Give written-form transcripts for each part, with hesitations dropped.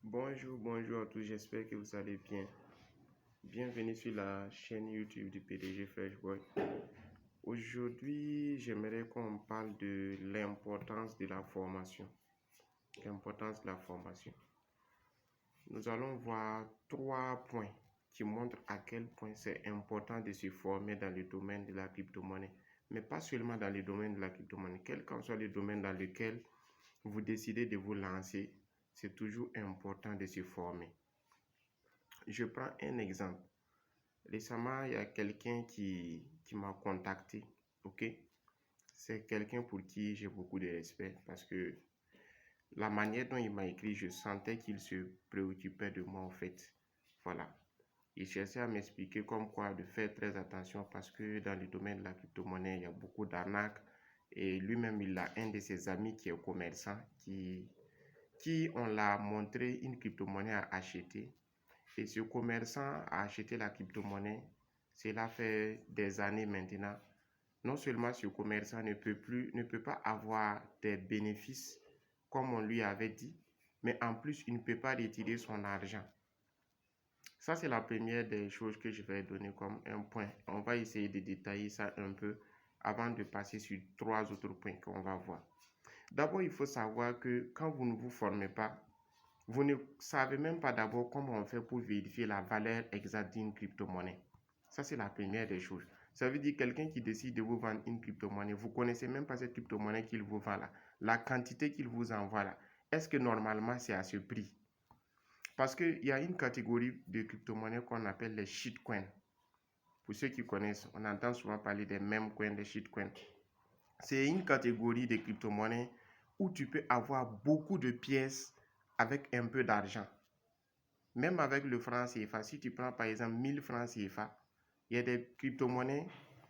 Bonjour à tous, j'espère que vous allez bien. Bienvenue sur la chaîne YouTube du PDG Freshboy. Aujourd'hui, j'aimerais qu'on parle de l'importance de la formation. L'importance de la formation. Nous allons voir 3 points qui montrent à quel point c'est important de se former dans le domaine de la crypto-monnaie. Mais pas seulement dans le domaine de la crypto-monnaie, quel qu'en soit le domaine dans lequel vous décidez de vous lancer, c'est toujours important de se former. Je prends un exemple. Récemment, il y a quelqu'un qui m'a contacté, ok? C'est quelqu'un pour qui j'ai beaucoup de respect parce que la manière dont il m'a écrit, je sentais qu'il se préoccupait de moi en fait. Voilà. Il cherchait à m'expliquer comme quoi de faire très attention parce que dans le domaine de la crypto-monnaie, il y a beaucoup d'arnaques. Et lui-même, il a un de ses amis qui est commerçant qui on l'a montré une crypto-monnaie à acheter. Et ce commerçant a acheté la crypto-monnaie. Cela fait des années maintenant. Non seulement ce commerçant ne peut pas avoir des bénéfices comme on lui avait dit, mais en plus, il ne peut pas retirer son argent. Ça, c'est la première des choses que je vais donner comme un point. On va essayer de détailler ça un peu avant de passer sur 3 autres points qu'on va voir. D'abord, il faut savoir que quand vous ne vous formez pas, vous ne savez même pas d'abord comment on fait pour vérifier la valeur exacte d'une crypto-monnaie. Ça, c'est la première des choses. Ça veut dire quelqu'un qui décide de vous vendre une crypto-monnaie, vous ne connaissez même pas cette crypto-monnaie qu'il vous vend là. La quantité qu'il vous envoie là. Est-ce que normalement c'est à ce prix? Parce qu'il y a une catégorie de crypto-monnaies qu'on appelle les shitcoins. Pour ceux qui connaissent, on entend souvent parler des meme coins, des shitcoins. C'est une catégorie de crypto-monnaies où tu peux avoir beaucoup de pièces avec un peu d'argent. Même avec le franc CFA, si tu prends par exemple 1000 francs CFA, il y a des crypto-monnaies,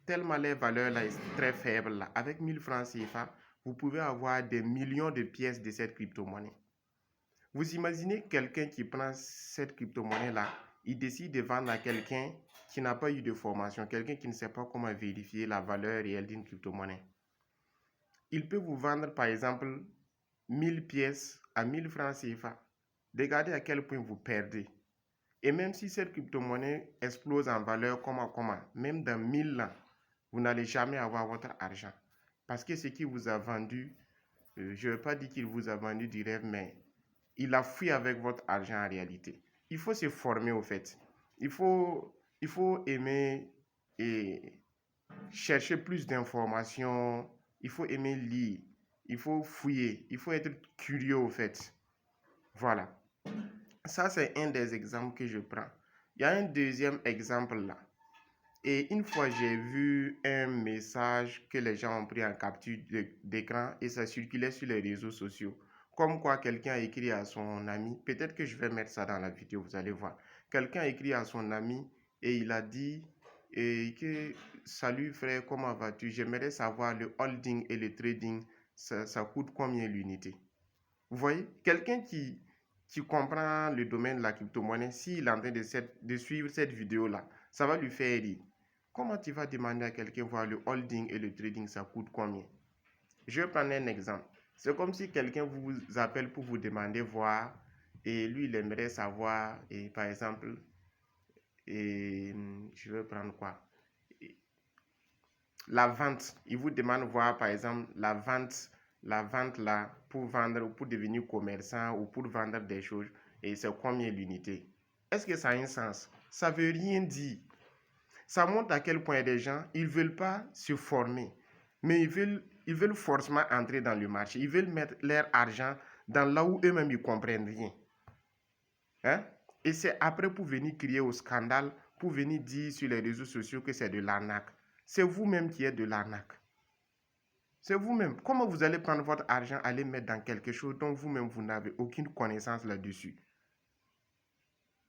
tellement les valeurs là est très faible là. Avec 1000 francs CFA, vous pouvez avoir des millions de pièces de cette crypto-monnaie. Vous imaginez quelqu'un qui prend cette crypto-monnaie là, il décide de vendre à quelqu'un qui n'a pas eu de formation, quelqu'un qui ne sait pas comment vérifier la valeur réelle d'une crypto-monnaie. Il peut vous vendre par exemple 1000 pièces à 1000 francs CFA. Regardez à quel point vous perdez. Et même si cette crypto-monnaie explose en valeur, même dans 1000 ans, vous n'allez jamais avoir votre argent. Parce que ce qu'il vous a vendu, je ne veux pas dire qu'il vous a vendu du rêve, mais il a fui avec votre argent en réalité. Il faut se former au fait. Il faut aimer et chercher plus d'informations. Il faut aimer lire. Il faut fouiller. Il faut être curieux au fait. Voilà. Ça, c'est un des exemples que je prends. Il y a un deuxième exemple là. Et une fois, j'ai vu un message que les gens ont pris en capture d'écran et ça circulait sur les réseaux sociaux. Comme quoi, quelqu'un a écrit à son ami. Peut-être que je vais mettre ça dans la vidéo, vous allez voir. Quelqu'un a écrit à son ami et il a dit que salut frère, comment vas-tu? J'aimerais savoir le holding et le trading, ça coûte combien l'unité? Vous voyez, quelqu'un qui comprend le domaine de la crypto-monnaie, s'il est en train de suivre cette vidéo-là, ça va lui faire rire. Comment tu vas demander à quelqu'un voir le holding et le trading, ça coûte combien? Je vais prendre un exemple. C'est comme si quelqu'un vous appelle pour vous demander voir, et lui, il aimerait savoir, et par exemple, je vais prendre quoi? La vente. Il vous demande voir, par exemple, la vente là, pour vendre ou pour devenir commerçant ou pour vendre des choses, et c'est combien l'unité? Est-ce que ça a un sens? Ça veut rien dire. Ça montre à quel point les gens, ils veulent pas se former, mais ils veulent forcément entrer dans le marché. Ils veulent mettre leur argent dans là où eux-mêmes ils comprennent rien. Hein? Et c'est après pour venir crier au scandale, pour venir dire sur les réseaux sociaux que c'est de l'arnaque. C'est vous-même qui êtes de l'arnaque. C'est vous-même. Comment vous allez prendre votre argent, aller mettre dans quelque chose dont vous-même vous n'avez aucune connaissance là-dessus?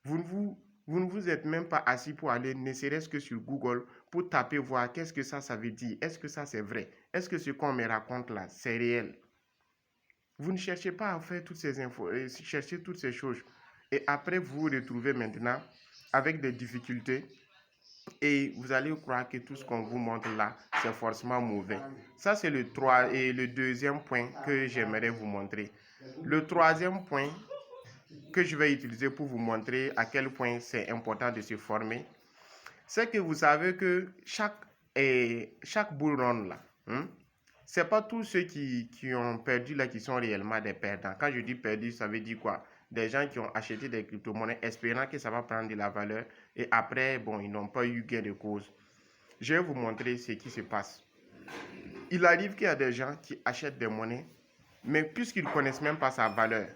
Vous ne vous êtes même pas assis pour aller, ne serait-ce que sur Google, pour taper, voir qu'est-ce que ça veut dire. Est-ce que ça c'est vrai? Est-ce que ce qu'on me raconte là, c'est réel? Vous ne cherchez pas à faire toutes ces infos, chercher toutes ces choses. Et après, vous vous retrouvez maintenant avec des difficultés et vous allez croire que tout ce qu'on vous montre là, c'est forcément mauvais. Ça, c'est le deuxième point que j'aimerais vous montrer. Le troisième point, que je vais utiliser pour vous montrer à quel point c'est important de se former, c'est que vous savez que chaque bull run là, c'est pas tous ceux qui ont perdu là qui sont réellement des perdants. Quand je dis perdu, ça veut dire quoi? Des gens qui ont acheté des crypto-monnaies espérant que ça va prendre de la valeur et après, bon, ils n'ont pas eu gain de cause. Je vais vous montrer ce qui se passe. Il arrive qu'il y a des gens qui achètent des monnaies, mais puisqu'ils ne connaissent même pas sa valeur,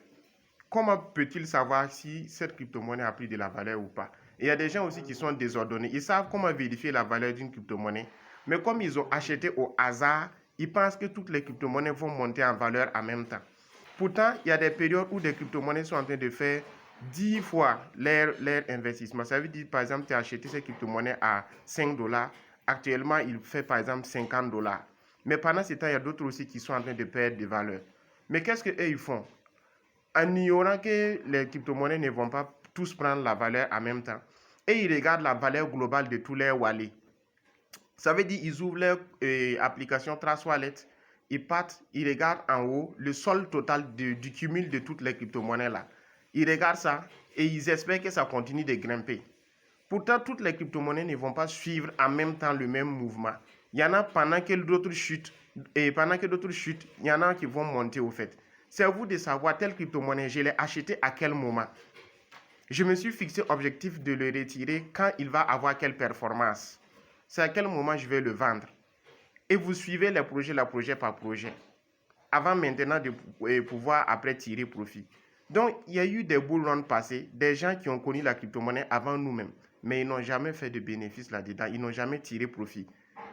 comment peut-il savoir si cette crypto-monnaie a pris de la valeur ou pas? Et il y a des gens aussi qui sont désordonnés. Ils savent comment vérifier la valeur d'une crypto-monnaie, mais comme ils ont acheté au hasard, ils pensent que toutes les crypto-monnaies vont monter en valeur en même temps. Pourtant, il y a des périodes où des crypto-monnaies sont en train de faire 10 fois leur investissement. Ça veut dire, par exemple, tu as acheté cette crypto-monnaie à 5 $. Actuellement, il fait, par exemple, 50 $. Mais pendant ce temps, il y a d'autres aussi qui sont en train de perdre de valeur. Mais qu'est-ce qu'eux, ils font? En ignorant que les crypto-monnaies ne vont pas tous prendre la valeur en même temps. Et ils regardent la valeur globale de tous leurs wallets. Ça veut dire qu'ils ouvrent leur application Trust Wallet, ils partent, ils regardent en haut le solde total du cumul de toutes les crypto-monnaies là. Ils regardent ça et ils espèrent que ça continue de grimper. Pourtant, toutes les crypto-monnaies ne vont pas suivre en même temps le même mouvement. Il y en a pendant que d'autres chutent, et pendant que d'autres chutent, il y en a qui vont monter au fait. C'est à vous de savoir telle crypto-monnaie, je l'ai acheté à quel moment. Je me suis fixé objectif de le retirer quand il va avoir quelle performance. C'est à quel moment je vais le vendre. Et vous suivez les projets, projet par projet, avant maintenant de pouvoir après tirer profit. Donc, il y a eu des bull runs passés, des gens qui ont connu la crypto-monnaie avant nous-mêmes, mais ils n'ont jamais fait de bénéfice là-dedans, ils n'ont jamais tiré profit.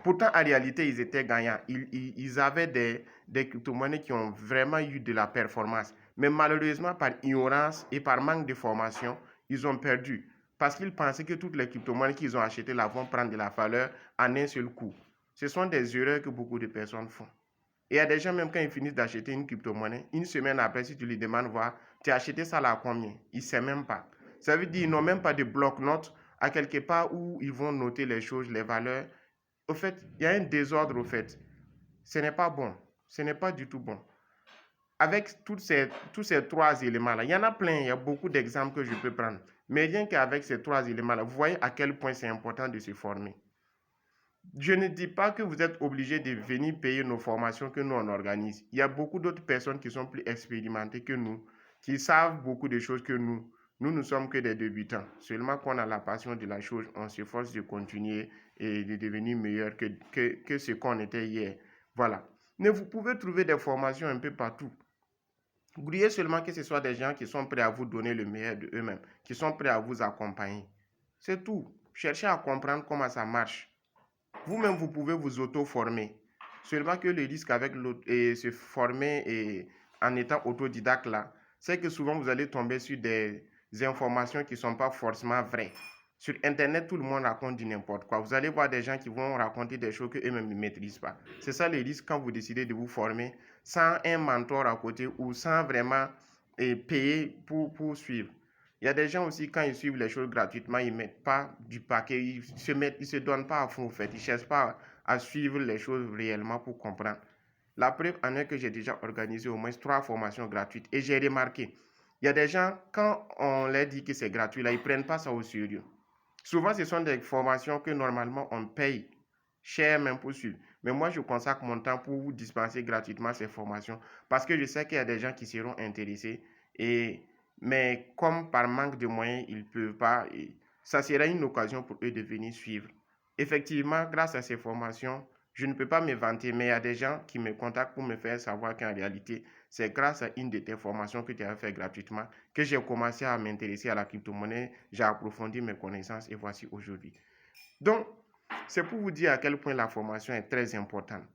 Pourtant, en réalité, ils étaient gagnants. Ils avaient des crypto-monnaies qui ont vraiment eu de la performance. Mais malheureusement, par ignorance et par manque de formation, ils ont perdu. Parce qu'ils pensaient que toutes les crypto-monnaies qu'ils ont achetées là vont prendre de la valeur en un seul coup. Ce sont des erreurs que beaucoup de personnes font. Et il y a des gens, même quand ils finissent d'acheter une crypto-monnaie, une semaine après, si tu lui demandes, voir, tu as acheté ça là à combien? Ils ne savent même pas. Ça veut dire qu'ils n'ont même pas de bloc-notes à quelque part où ils vont noter les choses, les valeurs. Au fait, il y a un désordre au fait. Ce n'est pas bon. Ce n'est pas du tout bon. Avec tous ces 3 éléments-là, il y en a plein, il y a beaucoup d'exemples que je peux prendre. Mais rien qu'avec ces 3 éléments-là, vous voyez à quel point c'est important de se former. Je ne dis pas que vous êtes obligé de venir payer nos formations que nous on organise. Il y a beaucoup d'autres personnes qui sont plus expérimentées que nous, qui savent beaucoup de choses que nous. Nous ne sommes que des débutants. Seulement qu'on a la passion de la chose, on s'efforce de continuer et de devenir meilleur que ce qu'on était hier. Voilà. Mais vous pouvez trouver des formations un peu partout. N'oubliez seulement que ce soit des gens qui sont prêts à vous donner le meilleur de eux-mêmes, qui sont prêts à vous accompagner. C'est tout. Cherchez à comprendre comment ça marche. Vous-même, vous pouvez vous auto-former. Seulement que le risque avec se former en étant autodidacte là, c'est que souvent vous allez tomber sur des informations qui ne sont pas forcément vraies. Sur Internet, tout le monde raconte du n'importe quoi. Vous allez voir des gens qui vont raconter des choses qu'eux-mêmes ne maîtrisent pas. C'est ça le risque quand vous décidez de vous former sans un mentor à côté ou sans vraiment payer pour suivre. Il y a des gens aussi, quand ils suivent les choses gratuitement, ils ne mettent pas du paquet, ils se donnent pas à fond, en fait. Ils ne cherchent pas à suivre les choses réellement pour comprendre. La preuve en est que j'ai déjà organisé au moins 3 formations gratuites et j'ai remarqué, il y a des gens, quand on leur dit que c'est gratuit, là, ils ne prennent pas ça au sérieux. Souvent, ce sont des formations que normalement on paye cher même pour suivre. Mais moi, je consacre mon temps pour vous dispenser gratuitement ces formations parce que je sais qu'il y a des gens qui seront intéressés mais comme par manque de moyens, ils ne peuvent pas, ça sera une occasion pour eux de venir suivre. Effectivement, grâce à ces formations, je ne peux pas me vanter, mais il y a des gens qui me contactent pour me faire savoir qu'en réalité, c'est grâce à une de tes formations que tu as fait gratuitement que j'ai commencé à m'intéresser à la crypto-monnaie, j'ai approfondi mes connaissances et voici aujourd'hui. Donc, c'est pour vous dire à quel point la formation est très importante.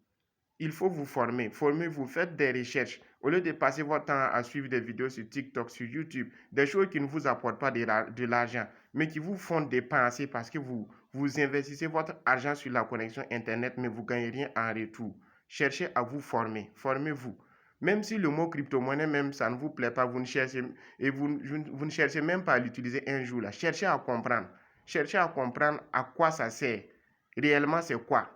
Il faut vous former. Formez-vous, faites des recherches. Au lieu de passer votre temps à suivre des vidéos sur TikTok, sur YouTube, des choses qui ne vous apportent pas de l'argent, mais qui vous font dépenser parce que vous investissez votre argent sur la connexion Internet, mais vous ne gagnez rien en retour. Cherchez à vous former. Formez-vous. Même si le mot crypto-monnaie, même ça ne vous plaît pas, vous ne cherchez même pas à l'utiliser un jour. Là. Cherchez à comprendre. Cherchez à comprendre à quoi ça sert. Réellement, c'est quoi?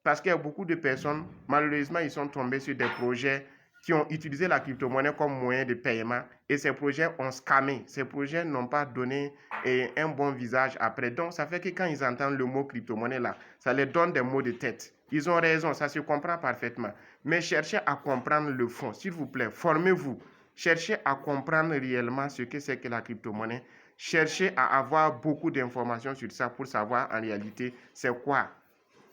Parce qu'il y a beaucoup de personnes, malheureusement, ils sont tombés sur des projets qui ont utilisé la crypto-monnaie comme moyen de paiement et ces projets ont scammé. Ces projets n'ont pas donné un bon visage après. Donc, ça fait que quand ils entendent le mot crypto-monnaie là, ça les donne des maux de tête. Ils ont raison, ça se comprend parfaitement. Mais cherchez à comprendre le fond, s'il vous plaît, formez-vous. Cherchez à comprendre réellement ce que c'est que la crypto-monnaie. Cherchez à avoir beaucoup d'informations sur ça pour savoir en réalité c'est quoi.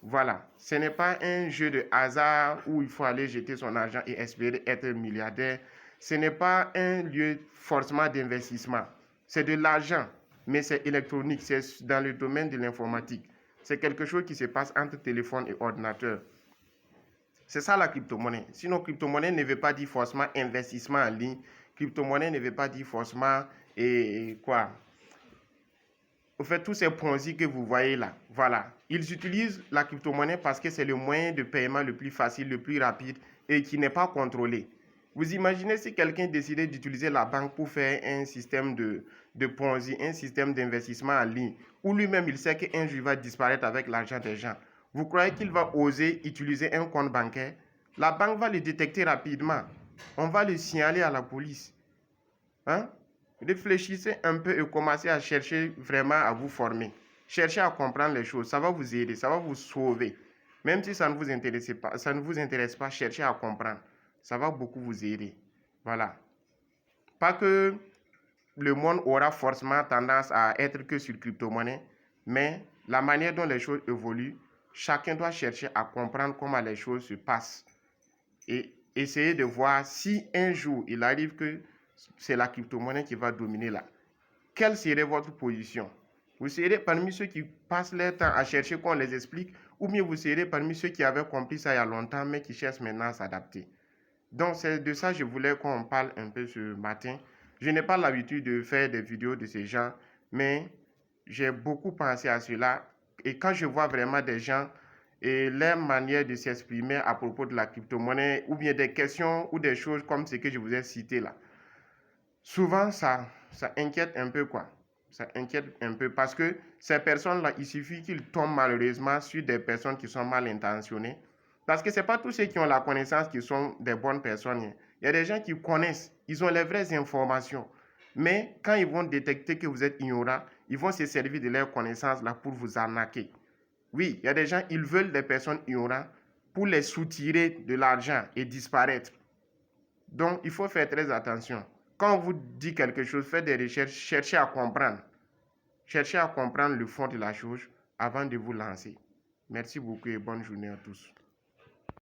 Voilà, ce n'est pas un jeu de hasard où il faut aller jeter son argent et espérer être milliardaire. Ce n'est pas un lieu forcément d'investissement. C'est de l'argent, mais c'est électronique, c'est dans le domaine de l'informatique. C'est quelque chose qui se passe entre téléphone et ordinateur. C'est ça la crypto-monnaie. Sinon, crypto-monnaie ne veut pas dire forcément investissement en ligne. Crypto-monnaie ne veut pas dire forcément quoi. Au fait, tous ces Ponzi que vous voyez là, voilà. Ils utilisent la crypto-monnaie parce que c'est le moyen de paiement le plus facile, le plus rapide et qui n'est pas contrôlé. Vous imaginez si quelqu'un décidait d'utiliser la banque pour faire un système de Ponzi, un système d'investissement en ligne, où lui-même il sait qu'un jour il va disparaître avec l'argent des gens. Vous croyez qu'il va oser utiliser un compte bancaire? La banque va le détecter rapidement. On va le signaler à la police. Hein? Réfléchissez un peu et commencez à chercher vraiment à vous former. Cherchez à comprendre les choses. Ça va vous aider, ça va vous sauver. Même si ça ne vous intéresse pas, cherchez à comprendre. Ça va beaucoup vous aider. Voilà. Pas que le monde aura forcément tendance à être que sur crypto-monnaie, mais la manière dont les choses évoluent, chacun doit chercher à comprendre comment les choses se passent et essayer de voir si un jour il arrive que c'est la crypto-monnaie qui va dominer là. Quelle serait votre position? Vous serez parmi ceux qui passent leur temps à chercher qu'on les explique, ou bien vous serez parmi ceux qui avaient compris ça il y a longtemps, mais qui cherchent maintenant à s'adapter. Donc, c'est de ça que je voulais qu'on parle un peu ce matin. Je n'ai pas l'habitude de faire des vidéos de ces gens, mais j'ai beaucoup pensé à cela. Et quand je vois vraiment des gens et leur manière de s'exprimer à propos de la crypto-monnaie, ou bien des questions ou des choses comme ce que je vous ai cité là, souvent ça inquiète un peu quoi. Ça inquiète un peu parce que ces personnes-là, il suffit qu'ils tombent malheureusement sur des personnes qui sont mal intentionnées. Parce que ce n'est pas tous ceux qui ont la connaissance qui sont des bonnes personnes. Il y a des gens qui connaissent, ils ont les vraies informations. Mais quand ils vont détecter que vous êtes ignorant, ils vont se servir de leurs connaissances là pour vous arnaquer. Oui, il y a des gens, ils veulent des personnes ignorantes pour les soutirer de l'argent et disparaître. Donc, il faut faire très attention. Quand on vous dit quelque chose, faites des recherches, cherchez à comprendre. Cherchez à comprendre le fond de la chose avant de vous lancer. Merci beaucoup et bonne journée à tous.